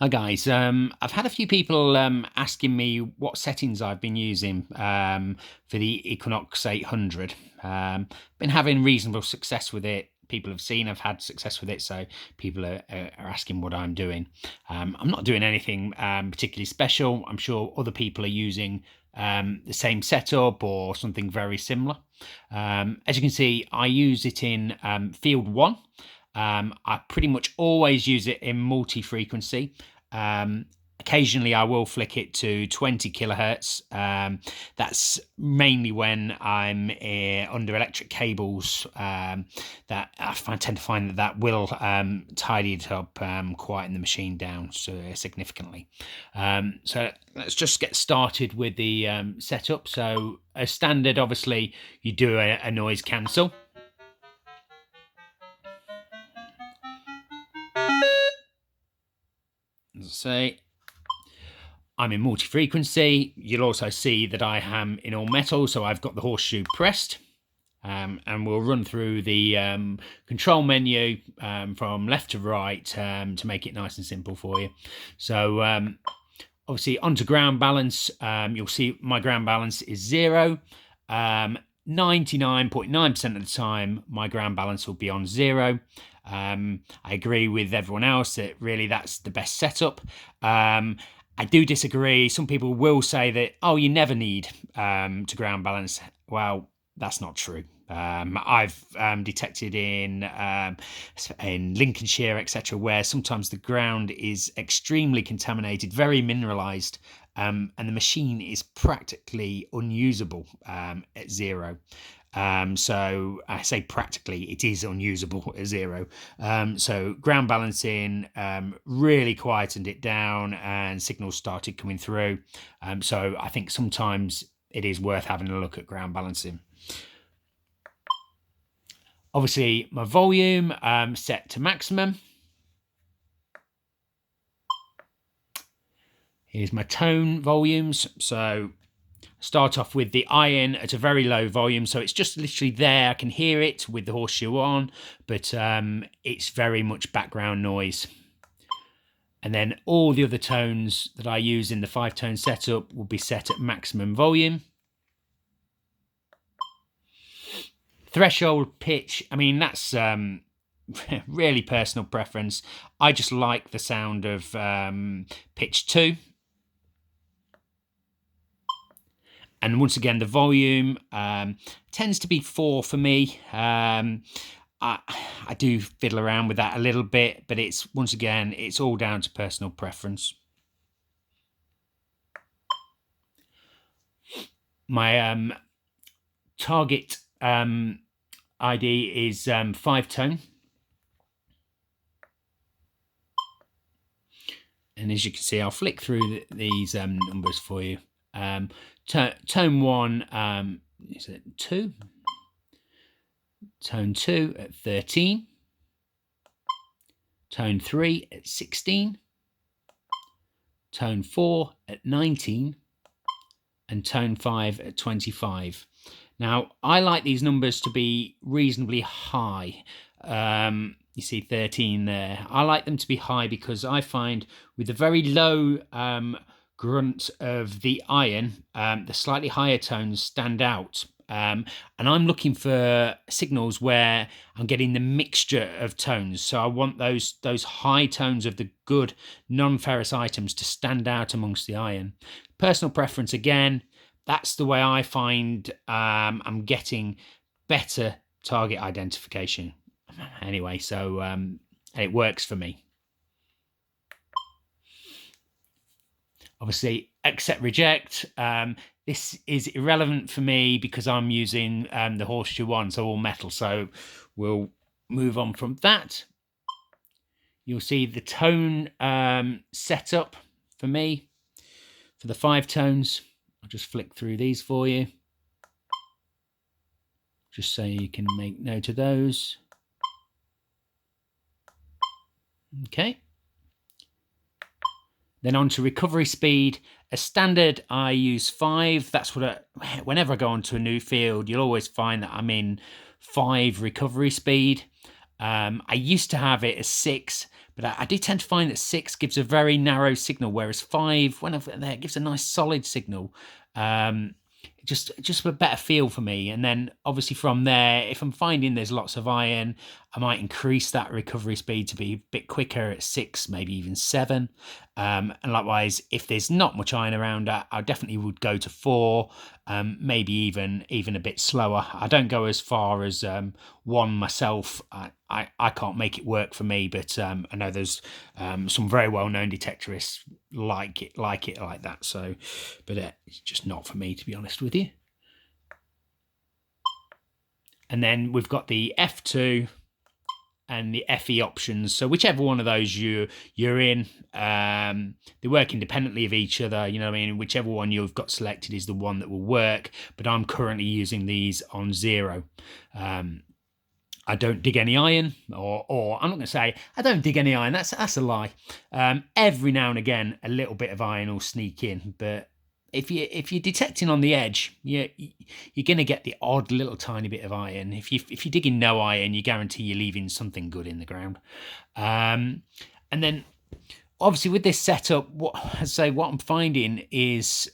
Hi guys, I've had a few people asking me what settings I've been using for the Equinox 800. Been having reasonable success with it. People have seen I've had success with it, so people are asking what I'm doing. I'm not doing anything particularly special. I'm sure other people are using the same setup or something very similar. As you can see, I use it in field one. I pretty much always use it in multi-frequency. Occasionally, I will flick it to 20 kilohertz. That's mainly when I'm under electric cables. That I tend to find that will tidy it up, quieten the machine down significantly. So let's just get started with the setup. So, as standard, obviously, you do a noise cancel. As I say, I'm in multi-frequency. You'll also see that I am in all metal, so I've got the horseshoe pressed. And we'll run through the control menu from left to right to make it nice and simple for you. So obviously onto ground balance, you'll see my ground balance is 0. 99.9% of the time, my ground balance will be on 0. I agree with everyone else that really that's the best setup. I do disagree. Some people will say that, oh, you never need to ground balance. Well, that's not true. I've detected in Lincolnshire, etc., where sometimes the ground is extremely contaminated, very mineralized, and the machine is practically unusable at 0. So I say practically, it is unusable at 0. So ground balancing really quietened it down and signals started coming through. So I think sometimes it is worth having a look at ground balancing. Obviously, my volume set to maximum. Here's my tone volumes. So start off with the iron at a very low volume, so it's just literally there. I can hear it with the horseshoe on, but it's very much background noise. And then all the other tones that I use in the 5-tone setup will be set at maximum volume. Threshold pitch, I mean, that's really personal preference. I just like the sound of pitch 2. And once again, the volume tends to be 4 for me. I do fiddle around with that a little bit, but it's once again, it's all down to personal preference. My target ID is 5-tone. And as you can see, I'll flick through these numbers for you. Tone 1 is at 2. Tone 2 at 13. Tone 3 at 16. Tone 4 at 19. And tone 5 at 25. Now, I like these numbers to be reasonably high. You see 13 there. I like them to be high because I find with the very low grunt of the iron, the slightly higher tones stand out. And I'm looking for signals where I'm getting the mixture of tones. So I want those high tones of the good non-ferrous items to stand out amongst the iron. Personal preference again. That's the way I find I'm getting better target identification. Anyway, so it works for me. Obviously, accept, reject. This is irrelevant for me because I'm using the horseshoe one, so all metal. So we'll move on from that. You'll see the tone setup for me for the 5 tones. I'll just flick through these for you, just so you can make note of those. Okay. Then on to recovery speed. As standard, I use 5. That's what whenever I go onto a new field, you'll always find that I'm in 5 recovery speed. I used to have it as 6, but I do tend to find that 6 gives a very narrow signal, whereas 5, when I've there, gives a nice solid signal. Just a better feel for me. And then obviously from there, if I'm finding there's lots of iron, I might increase that recovery speed to be a bit quicker at 6, maybe even 7. And likewise, if there's not much iron around, I definitely would go to 4, maybe even a bit slower. I don't go as far as 1 myself. I can't make it work for me, but I know there's some very well-known detectorists like it like that. So, but it's just not for me, to be honest with you. And then we've got the F2 and the FE options. So whichever one of those you're in, they work independently of each other. You know what I mean? Whichever one you've got selected is the one that will work. But I'm currently using these on 0. I don't dig any iron, or I'm not going to say I don't dig any iron. That's a lie. Every now and again, a little bit of iron will sneak in, but if you're detecting on the edge, you're going to get the odd little tiny bit of iron. If you're digging no iron, you guarantee you're leaving something good in the ground. And then, obviously, with this setup, what I'm finding is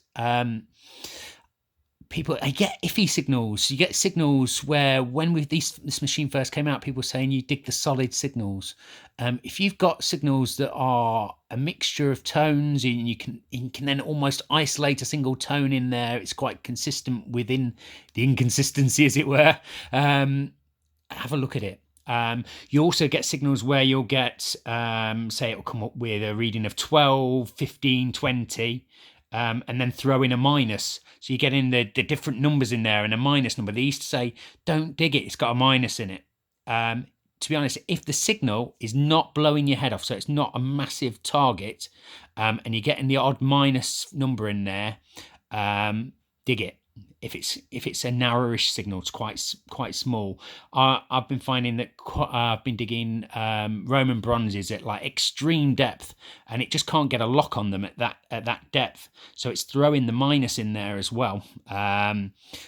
people, I get iffy signals. You get signals where when this machine first came out, people were saying you dig the solid signals. If you've got signals that are a mixture of tones, and you can then almost isolate a single tone in there, it's quite consistent within the inconsistency, as it were. Have a look at it. You also get signals where you'll get, say it'll come up with a reading of 12, 15, 20. And then throw in a minus. So you're getting the different numbers in there and a minus number. They used to say, don't dig it, it's got a minus in it. To be honest, if the signal is not blowing your head off, so it's not a massive target, and you're getting the odd minus number in there, dig it. If it's a narrowish signal, it's quite small. I've been finding that I've been digging Roman bronzes at like extreme depth, and it just can't get a lock on them at that depth. So it's throwing the minus in there as well.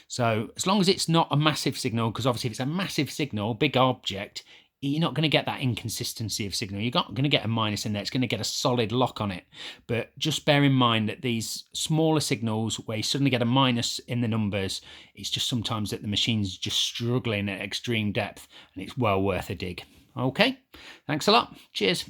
So as long as it's not a massive signal, because obviously if it's a massive signal, big object, you're not going to get that inconsistency of signal. You're not going to get a minus in there. It's going to get a solid lock on it. But just bear in mind that these smaller signals where you suddenly get a minus in the numbers, it's just sometimes that the machine's just struggling at extreme depth, and it's well worth a dig. Okay, thanks a lot. Cheers.